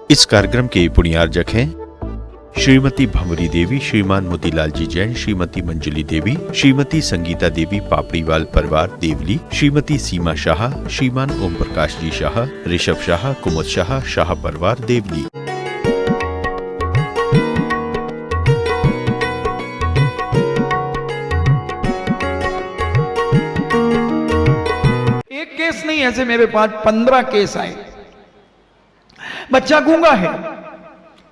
इस कार्यक्रम के पुण्यार्जक हैं श्रीमती भंवरी देवी, श्रीमान मोतीलाल जी जैन, श्रीमती मंजुली देवी, श्रीमती संगीता देवी पापड़ीवाल परिवार देवली, श्रीमती सीमा शाह, श्रीमान ओम प्रकाश जी शाह, ऋषभ शाह, कुमुद शाह, शाह परिवार देवली। एक केस नहीं, ऐसे मेरे पास 15 केस आए। बच्चा गूंगा है।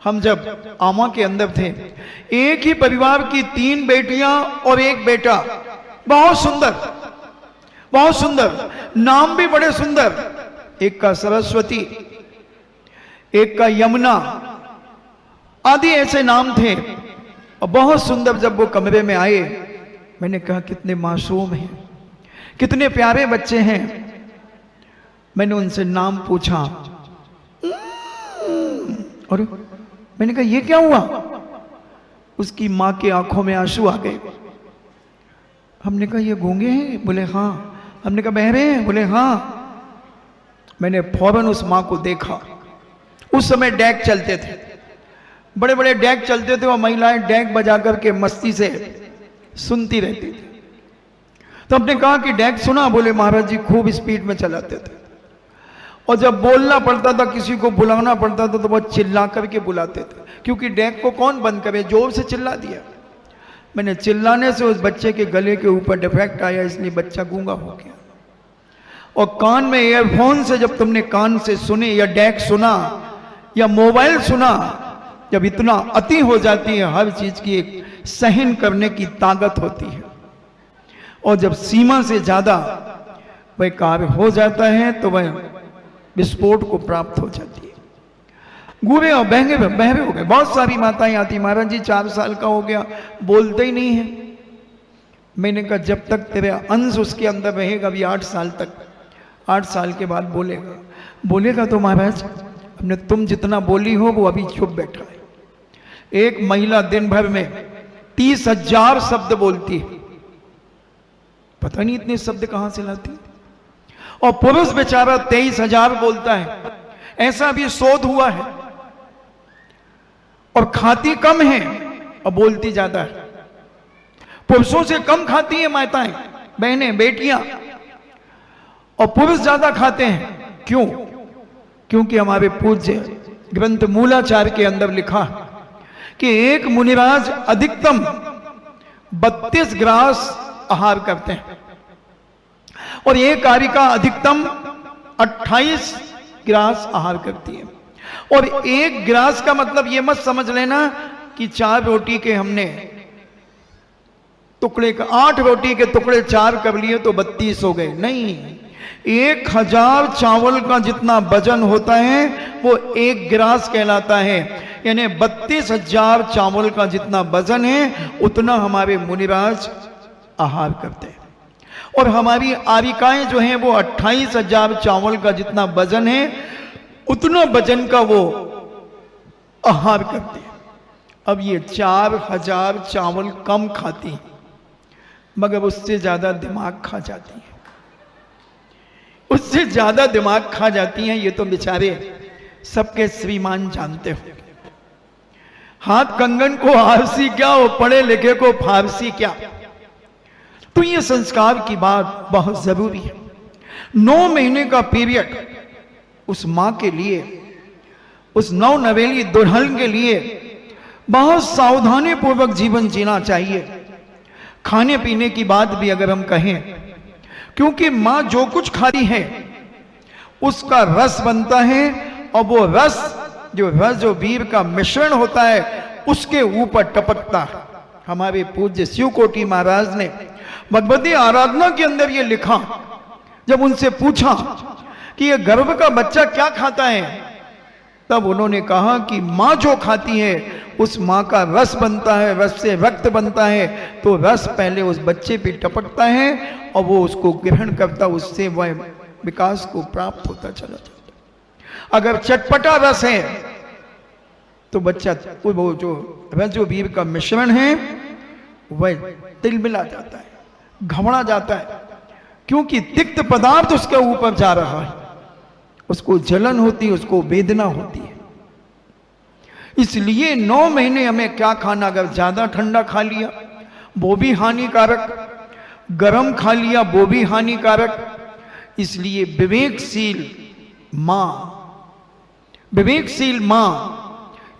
हम जब आमा के अंदर थे, एक ही परिवार की 3 बेटियां और 1 बेटा, बहुत सुंदर, बहुत सुंदर, नाम भी बड़े सुंदर। एक का सरस्वती, एक का यमुना, आदि ऐसे नाम थे और बहुत सुंदर। जब वो कमरे में आए, मैंने कहा कितने मासूम हैं, कितने प्यारे बच्चे हैं। मैंने उनसे नाम पूछा और मैंने कहा ये क्या हुआ? उसकी मां की आंखों में आंसू आ गए। हमने कहा ये गूंगे हैं? बोले हाँ। हमने कहा बहरे हैं? बोले हाँ। मैंने फौरन उस मां को देखा। उस समय डैक चलते थे, बड़े बड़े डैक चलते थे और महिलाएं डैक बजा करके मस्ती से सुनती रहती थी। तो हमने कहा कि डैक सुना? बोले महाराज जी खूब स्पीड में चलाते थे और जब बोलना पड़ता था, किसी को बुलाना पड़ता था तो बहुत चिल्ला करके बुलाते थे, क्योंकि डेक को कौन बंद करे, जोर से चिल्ला दिया। मैंने चिल्लाने से उस बच्चे के गले के ऊपर डिफेक्ट आया, इसलिए बच्चा गूंगा हो गया। और कान में ईयरफोन से जब तुमने कान से सुने या डेक सुना या मोबाइल सुना, जब इतना अति हो जाती है, हर चीज की एक सहन करने की ताकत होती है और जब सीमा से ज्यादा वह कार्य हो जाता है तो वह विस्फोट को प्राप्त हो जाती है। गूंगे और बहरे हो गए। बहुत सारी माताएं आती, महाराज जी 4 साल का हो गया, बोलते ही नहीं है। मैंने कहा जब तक तेरे अंश उसके अंदर रहेगा, अभी 8 साल तक, 8 साल के बाद बोलेगा। बोलेगा तो महाराज हमने तुम जितना बोली हो वो अभी चुप बैठा है। एक महिला दिन भर में 30,000 शब्द बोलती है, पता नहीं इतने शब्द कहां से लाती है। और पुरुष बेचारा 23,000 बोलता है। ऐसा भी शोध हुआ है। और खाती कम है और बोलती ज्यादा है। पुरुषों से कम खाती है माताएं, बहनें, बेटियां, और पुरुष ज्यादा खाते हैं। क्यों? क्योंकि हमारे पूज्य ग्रंथ मूलाचार के अंदर लिखा कि एक मुनिराज अधिकतम 32 ग्रास आहार करते हैं और एक कारिका अधिकतम 28 ग्रास आहार करती है। और 1 ग्रास का मतलब ये मत समझ लेना कि 4 रोटी के हमने टुकड़े का 8 रोटी के टुकड़े 4 कर लिए तो 32 हो गए। नहीं, 1000 चावल का जितना वजन होता है वो 1 ग्रास कहलाता है। यानी 32,000 चावल का जितना वजन है उतना हमारे मुनिराज आहार करते हैं। और हमारी आरिकाएं जो हैं वो 28,000 चावल का जितना वजन है उतना वजन का वो आहार करते हैं। अब ये 4,000 चावल कम खाती हैं, मगर उससे ज्यादा दिमाग खा जाती हैं, उससे ज्यादा दिमाग खा जाती हैं। ये तो बेचारे सबके श्रीमान जानते हो। हाथ कंगन को आरसी क्या, वो पढ़े लिखे को फारसी क्या। तो ये संस्कार की बात बहुत जरूरी है। 9 महीने का पीरियड उस मां के लिए, उस नवनवेली दुल्हन के लिए बहुत सावधानी पूर्वक जीवन जीना चाहिए। खाने पीने की बात भी अगर हम कहें, क्योंकि मां जो कुछ खाती है उसका रस बनता है और वो रस जो वीर का मिश्रण होता है उसके ऊपर टपकता है। हमारे पूज्य शिवकोटि महाराज ने भगवती आराधना के अंदर ये लिखा, जब उनसे पूछा कि ये गर्भ का बच्चा क्या खाता है, तब उन्होंने कहा कि मां जो खाती है उस मां का रस बनता है, रस से रक्त बनता है, तो रस पहले उस बच्चे पे टपकता है और वो उसको ग्रहण करता, उससे वह विकास को प्राप्त होता चला जाता। अगर चटपटा रस है तो बच्चा वो जो वीर का मिश्रण है वह तिलमिला जाता है, घबरा जाता है, क्योंकि तिक्त पदार्थ उसके ऊपर जा रहा है, उसको जलन होती है, उसको वेदना होती है। इसलिए 9 महीने हमें क्या खाना, अगर ज्यादा ठंडा खा लिया वो भी हानिकारक, गरम खा लिया वो भी हानिकारक। इसलिए विवेकशील मां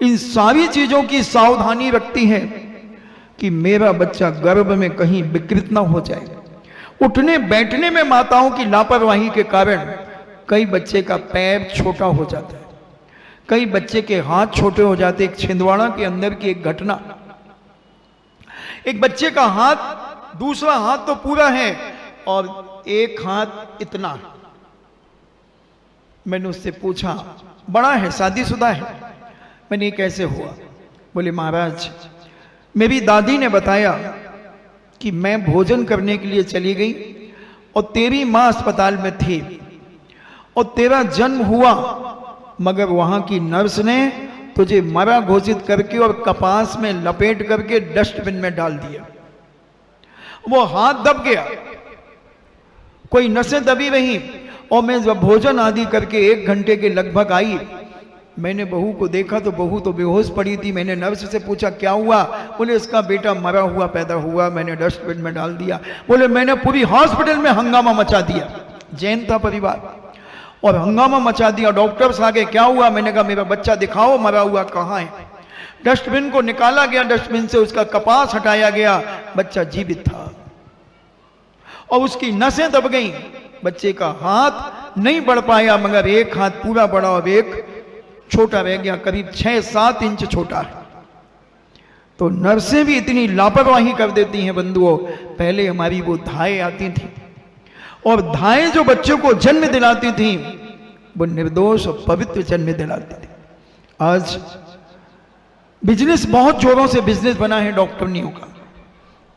इन सारी चीजों की सावधानी रखती है कि मेरा बच्चा गर्भ में कहीं विकृत ना हो जाए। उठने बैठने में माताओं की लापरवाही के कारण कई बच्चे का पैर छोटा हो जाता है, कई बच्चे के हाथ छोटे हो जाते। एक छिंदवाड़ा के अंदर की एक घटना, एक बच्चे का हाथ, दूसरा हाथ तो पूरा है और एक हाथ इतना है। मैंने उससे पूछा, बड़ा है, शादीशुदा है। मैंने, कैसे हुआ? बोले महाराज मेरी दादी ने बताया कि मैं भोजन करने के लिए चली गई और तेरी मां अस्पताल में थी और तेरा जन्म हुआ, मगर वहां की नर्स ने तुझे मरा घोषित करके और कपास में लपेट करके डस्टबिन में डाल दिया। वो हाथ दब गया, कोई नसें दबी रही और मैं जब भोजन आदि करके 1 घंटे के लगभग आई, मैंने बहू को देखा तो बहू तो बेहोश पड़ी थी। मैंने नर्स से पूछा क्या हुआ? बोले इसका बेटा मरा हुआ पैदा हुआ, मैंने डस्टबिन में डाल दिया। बोले मैंने पूरी हॉस्पिटल में हंगामा मचा दिया, जैन था परिवार, और हंगामा मचा दिया। डॉक्टर्स आ गए, क्या हुआ? मैंने कहा मेरा बच्चा दिखाओ, मरा हुआ कहाँ है? डस्टबिन को निकाला गया, डस्टबिन से उसका कपास हटाया गया, बच्चा जीवित था और उसकी नसें दब गई। बच्चे का हाथ नहीं बढ़ पाया, मगर एक हाथ पूरा बड़ा और एक छोटा रह गया, करीब 6-7 इंच छोटा है। तो नर्सें भी इतनी लापरवाही कर देती हैं बंधुओं। पहले हमारी वो धाएं आती थी और धाएं जो बच्चों को जन्म दिलाती थी वो निर्दोष और पवित्र जन्म दिलाती थी। आज बिजनेस, बहुत जोरों से बिजनेस बना है डॉक्टरनियों का,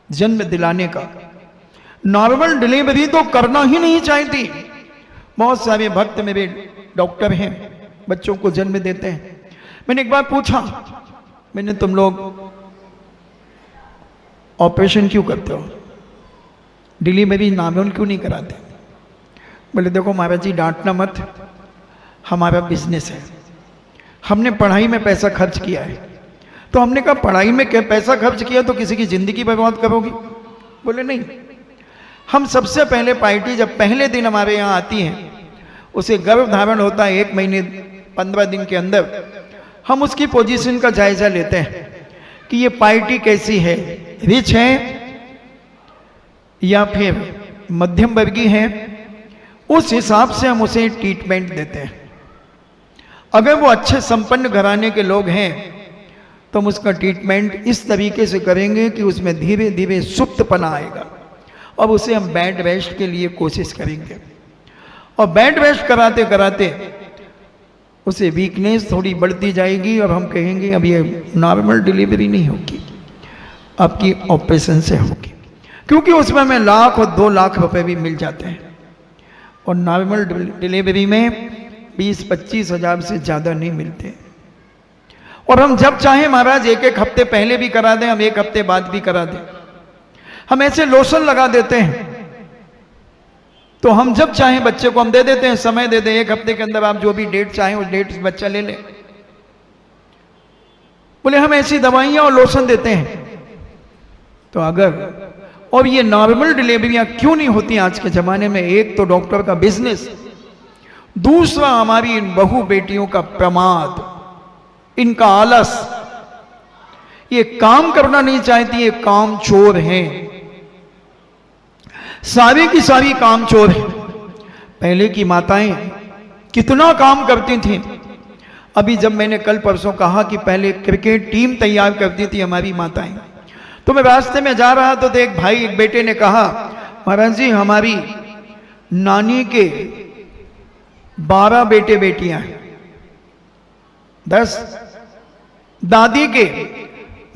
जन्म दिलाने का। नॉर्मल डिलीवरी तो करना ही नहीं चाहती। बहुत सारे भक्त मेरे डॉक्टर हैं, बच्चों को जन्म देते हैं। मैंने एक बार पूछा, मैंने तुम लोग ऑपरेशन क्यों करते हो, डिलीवरी नॉर्मल क्यों नहीं कराते? बोले देखो महाराज जी डांटना मत, हमारा बिजनेस है, हमने पढ़ाई में पैसा खर्च किया है। तो हमने कहा पढ़ाई में क्या पैसा खर्च किया तो किसी की जिंदगी बर्बाद करोगी? बोले नहीं, हम सबसे पहले पार्टी जब पहले दिन हमारे यहाँ आती है, उसे गर्भ धारण होता है 1 महीने 15 दिन के अंदर, हम उसकी पोजीशन का जायजा लेते हैं कि ये पार्टी कैसी है, रिच है या फिर मध्यम वर्गीय है। उस हिसाब से हम उसे ट्रीटमेंट देते हैं। अगर वो अच्छे संपन्न घराने के लोग हैं तो हम उसका ट्रीटमेंट इस तरीके से करेंगे कि उसमें धीरे धीरे सुप्तपना आएगा और उसे हम बेड रेस्ट के लिए कोशिश करेंगे। और बेड रेस्ट कराते कराते उसे वीकनेस थोड़ी बढ़ती जाएगी और हम कहेंगे अब ये नॉर्मल डिलीवरी नहीं होगी, आपकी ऑपरेशन से होगी, क्योंकि उसमें हमें 1 लाख और 2 लाख रुपए भी मिल जाते हैं और नॉर्मल डिलीवरी में 20-25 हज़ार से ज़्यादा नहीं मिलते। और हम जब चाहें महाराज 1-1 हफ्ते पहले भी करा दें, हम 1 हफ्ते बाद भी करा दें। हम ऐसे लोशन लगा देते हैं, तो हम जब चाहें बच्चे को हम दे देते हैं, समय दे दें, 1 हफ्ते के अंदर आप जो भी डेट चाहें उस डेट से बच्चा ले लें। बोले हम ऐसी दवाइयां और लोशन देते हैं। तो अगर, और ये नॉर्मल डिलीवरियां क्यों नहीं होती आज के जमाने में? एक तो डॉक्टर का बिजनेस, दूसरा हमारी इन बहू बेटियों का प्रमाद, इनका आलस। ये काम करना नहीं चाहती, ये काम चोर हैं, सारी की सारी काम चोर हैं। पहले की माताएं कितना काम करती थीं। अभी जब मैंने कल परसों कहा कि पहले क्रिकेट टीम तैयार करती थी हमारी माताएं, तो मैं रास्ते में जा रहा था तो एक भाई, एक बेटे ने कहा महाराज जी हमारी नानी के 12 बेटे बेटियां हैं, 10 दादी के।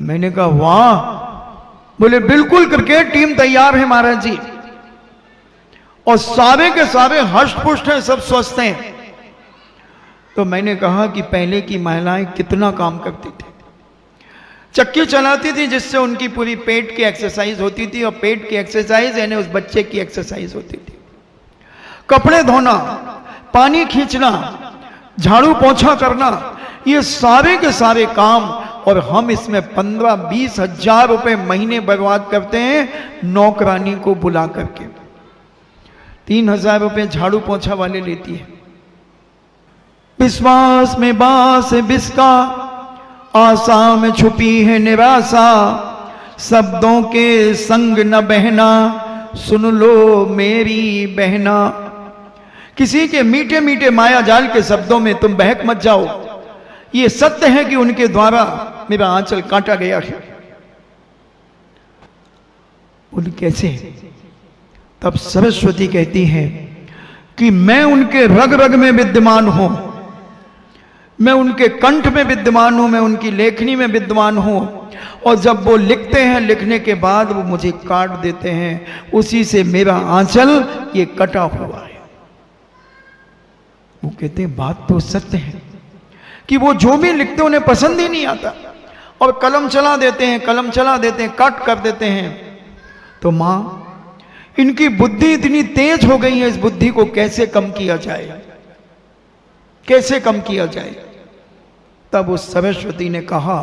मैंने कहा वाह। बोले बिल्कुल क्रिकेट टीम तैयार है महाराज जी और सारे के सारे हष्ट पुष्ट हैं, सब स्वस्थ हैं। तो मैंने कहा कि पहले की महिलाएं कितना काम करती थी, चक्की चलाती थी जिससे उनकी पूरी पेट की एक्सरसाइज होती थी, और पेट की एक्सरसाइज यानी उस बच्चे की एक्सरसाइज होती थी। कपड़े धोना, पानी खींचना, झाड़ू पोछा करना, ये सारे के सारे काम, और हम इसमें 15-20 हजार रुपए महीने बर्बाद करते हैं नौकरानी को बुला करके। 3,000 रुपए झाड़ू पोछा वाले लेती है। विश्वास में बास बिस्का, आशा में छुपी है निराशा, शब्दों के संग न बहना, सुन लो मेरी बहना। किसी के मीठे मीठे माया जाल के शब्दों में तुम बहक मत जाओ। ये सत्य है कि उनके द्वारा मेरा आंचल काटा गया है। उन कैसे? तब सरस्वती कहती है कि मैं उनके रग रग में विद्यमान हूं, मैं उनके कंठ में विद्यमान हूं, मैं उनकी लेखनी में विद्यमान हूं, और जब वो लिखते हैं लिखने के बाद वो मुझे काट देते हैं, उसी से मेरा आंचल ये कटा हुआ है। वो कहते हैं बात तो सत्य है कि वो जो भी लिखते हैं उन्हें पसंद ही नहीं आता, और कलम चला देते हैं, कलम चला देते हैं, कट कर देते हैं। तो मां, इनकी बुद्धि इतनी तेज हो गई है, इस बुद्धि को कैसे कम किया जाए, कैसे कम किया जाए? तब उस सरस्वती ने कहा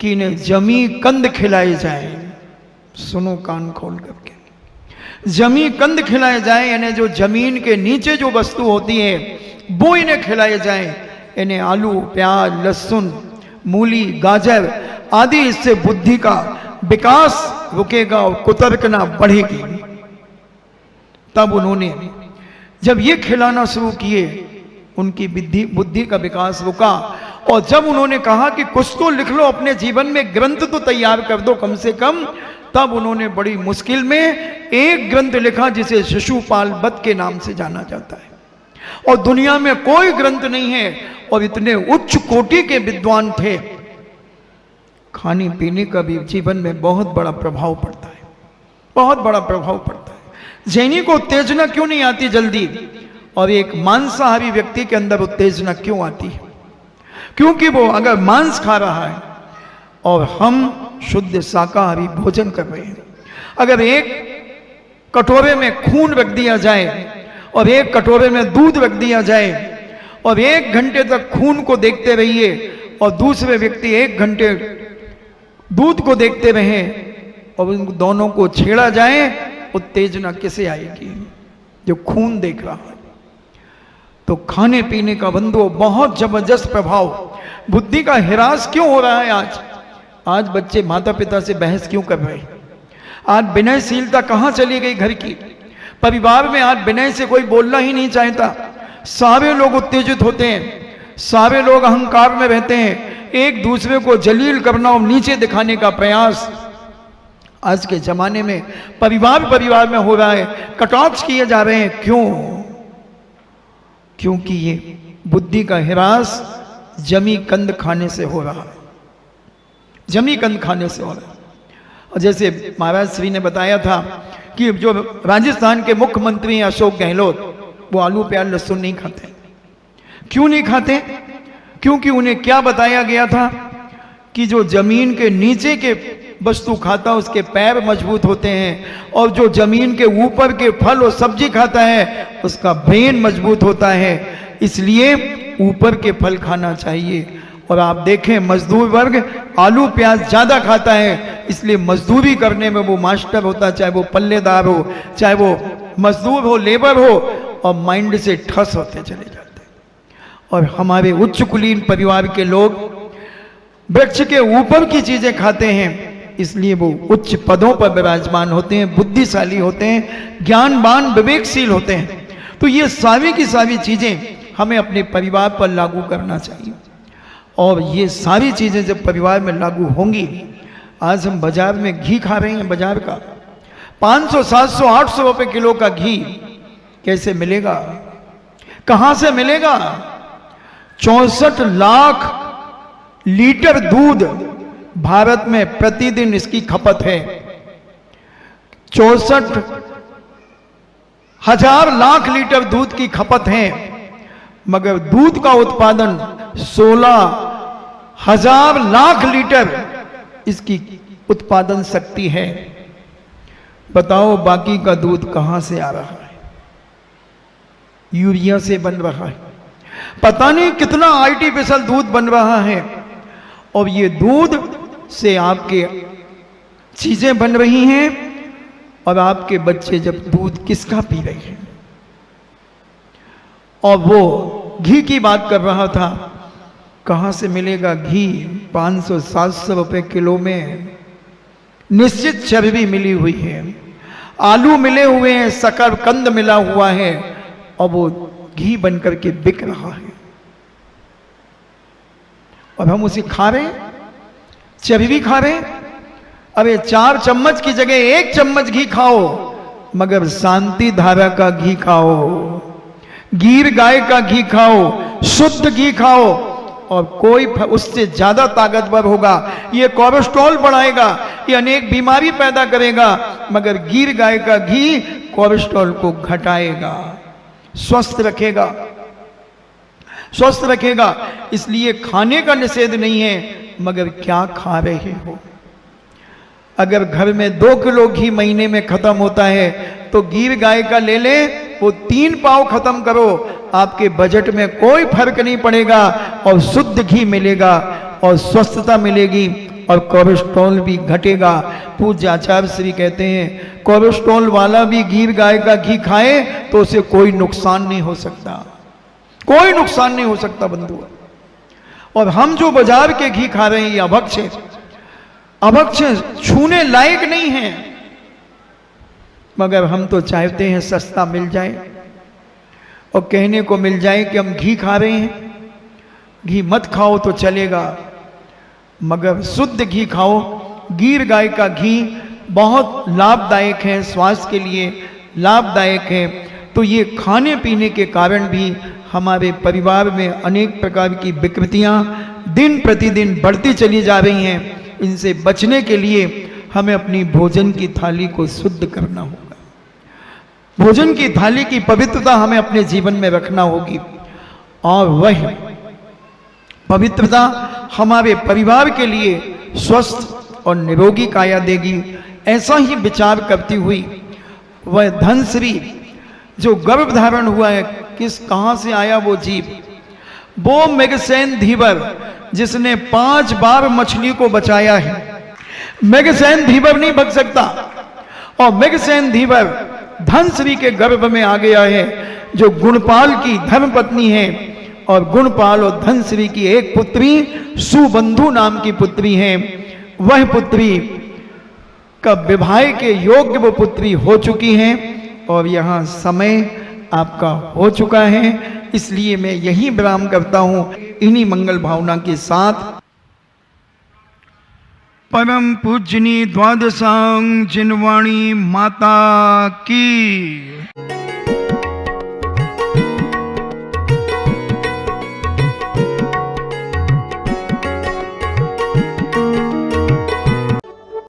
कि इन्हें जमी कंद खिलाए जाए। सुनो कान खोल करके, जमी कंद खिलाए जाए, यानी जो जमीन के नीचे जो वस्तु होती है वो इन्हें खिलाए जाए। इन्हें आलू, प्याज, लहसुन, मूली, गाजर आदि, इससे बुद्धि का विकास रुकेगा और कुतर्कना बढ़ेगी। तब उन्होंने जब ये खिलाना शुरू किए, उनकी बुद्धि का विकास रुका। और जब उन्होंने कहा कि कुछ तो लिख लो, अपने जीवन में ग्रंथ तो तैयार कर दो कम से कम, तब उन्होंने बड़ी मुश्किल में एक ग्रंथ लिखा जिसे शिशुपाल वध के नाम से जाना जाता है। और दुनिया में कोई ग्रंथ नहीं है, और इतने उच्च कोटि के विद्वान थे। खाने पीने का भी जीवन में बहुत बड़ा प्रभाव पड़ता है, बहुत बड़ा प्रभाव पड़ता है। जैनी को उत्तेजना क्यों नहीं आती जल्दी, और एक मांसाहारी व्यक्ति के अंदर उत्तेजना क्यों आती है? क्योंकि वो अगर मांस खा रहा है और हम शुद्ध शाकाहारी भोजन कर रहे हैं, अगर एक कटोरे में खून रख दिया जाए और एक कटोरे में दूध रख दिया जाए, और 1 घंटे तक खून को देखते रहिए और दूसरे व्यक्ति 1 घंटे दूध को देखते रहे, और उन दोनों को छेड़ा जाए, उत्तेजना कैसे आएगी? जो खून देख रहा है। तो खाने पीने का बंधु बहुत जबरदस्त प्रभाव। बुद्धि का हिरास क्यों हो रहा है आज बच्चे माता पिता से बहस क्यों कर रहे हैं? आज विनयशीलता कहां चली गई घर की? परिवार में आज विनय से कोई बोलना ही नहीं चाहता। सारे लोग उत्तेजित होते हैं, सारे लोग अहंकार में रहते हैं, एक दूसरे को जलील करना और नीचे दिखाने का प्रयास आज के जमाने में परिवार में हो रहा है। कटाक्ष किए जा रहे हैं। क्यों? क्योंकि ये बुद्धि का हिरास जमी कंद खाने से हो रहा है, जमी कंद खाने से हो रहा है। और जैसे महाराज श्री ने बताया था कि जो राजस्थान के मुख्यमंत्री हैं अशोक गहलोत, वो आलू प्याज लहसुन नहीं खाते। क्यों नहीं खाते? क्योंकि उन्हें क्या बताया गया था कि जो जमीन के नीचे के वस्तु खाता उसके पैर मजबूत होते हैं, और जो जमीन के ऊपर के फल और सब्जी खाता है उसका ब्रेन मजबूत होता है। इसलिए ऊपर के फल खाना चाहिए। और आप देखें मजदूर वर्ग आलू प्याज ज्यादा खाता है, इसलिए मजदूरी करने में वो मास्टर होता, चाहे वो पल्लेदार हो, चाहे वो मजदूर हो, लेबर हो, और माइंड से ठस होते चले जाते हैं। और हमारे उच्च कुलीन परिवार के लोग वृक्ष के ऊपर की चीजें खाते हैं, इसलिए वो उच्च पदों पर विराजमान होते हैं, बुद्धिशाली होते हैं, ज्ञानवान विवेकशील होते हैं। तो ये सारी की सारी चीजें हमें अपने परिवार पर लागू करना चाहिए। और ये सारी चीजें जब परिवार में लागू होंगी, आज हम बाजार में घी खा रहे हैं, बाजार का 500, 700, 800 रुपए किलो का घी कैसे मिलेगा? कहां से मिलेगा? 64 लाख लीटर दूध भारत में प्रतिदिन इसकी खपत है। 64,000 लाख लीटर दूध की खपत है, मगर दूध का उत्पादन 16,000 लाख लीटर इसकी उत्पादन शक्ति है। बताओ बाकी का दूध कहां से आ रहा है? यूरिया से बन रहा है। पता नहीं कितना आर्टिफिशियल दूध बन रहा है, और ये दूध से आपके चीजें बन रही हैं, और आपके बच्चे जब दूध किसका पी रहे हैं। और वो घी की बात कर रहा था, कहाँ से मिलेगा घी, 500-700 रुपए किलो में निश्चित चर्बी मिली हुई है, आलू मिले हुए हैं, शकरकंद मिला हुआ है, और वो घी बनकर के बिक रहा है, और हम उसे खा रहे हैं, चर्बी खा रहे हैं। अरे 4 चम्मच की जगह 1 चम्मच घी खाओ, मगर शांति धारा का घी खाओ, गीर गाय का घी खाओ, शुद्ध घी खाओ, और कोई उससे ज्यादा ताकतवर होगा। ये कोलेस्ट्रॉल बढ़ाएगा, ये अनेक बीमारी पैदा करेगा, मगर गीर गाय का घी कोलेस्ट्रॉल को घटाएगा, स्वस्थ रखेगा, स्वस्थ रखेगा। इसलिए खाने का निषेध नहीं है, मगर क्या खा रहे हो। अगर घर में 2 किलो घी महीने में खत्म होता है, तो गीर गाय का ले ले, वो 3 पाव खत्म करो, आपके बजट में कोई फर्क नहीं पड़ेगा, और शुद्ध घी मिलेगा, और स्वस्थता मिलेगी, और कोलेस्ट्रॉल भी घटेगा। पूज्य आचार्य श्री कहते हैं, कोलेस्ट्रॉल वाला भी गीर गाय का घी खाए तो उसे कोई नुकसान नहीं हो सकता, कोई नुकसान नहीं हो सकता बंधु। और हम जो बाजार के घी खा रहे हैं, ये अभक्ष है, अभक्ष छूने लायक नहीं है, मगर हम तो चाहते हैं सस्ता मिल जाए, और कहने को मिल जाए कि हम घी खा रहे हैं। घी मत खाओ तो चलेगा, मगर शुद्ध घी खाओ। गीर गाय का घी बहुत लाभदायक है, स्वास्थ्य के लिए लाभदायक है। तो ये खाने पीने के कारण भी हमारे परिवार में अनेक प्रकार की विकृतियां दिन प्रतिदिन बढ़ती चली जा रही हैं। इनसे बचने के लिए हमें अपनी भोजन की थाली को शुद्ध करना होगा, भोजन की थाली की पवित्रता हमें अपने जीवन में रखना होगी, और वह पवित्रता हमारे परिवार के लिए स्वस्थ और निरोगी काया देगी। ऐसा ही विचार करती हुई वह धनश्री जो गर्भ धारण हुआ है, कहां से आया वो जीव, वो मेगसेन धीवर जिसने 5 बार मछली को बचाया है। मेगसेन धीवर नहीं बच सकता, और मेगसेन धीवर धनश्री के गर्भ में आ गया है, जो गुणपाल की धर्मपत्नी है, और गुणपाल और धनश्री की एक पुत्री सुबंधु नाम की पुत्री है। वह पुत्री का विवाह के योग्य वो पुत्री हो चुकी है, और यहाँ समय आपका हो चुका है। इसलिए मैं यही विराम करता हूं इन्हीं मंगल भावना के साथ। परम पूजनी द्वादशांग जिनवाणी माता की।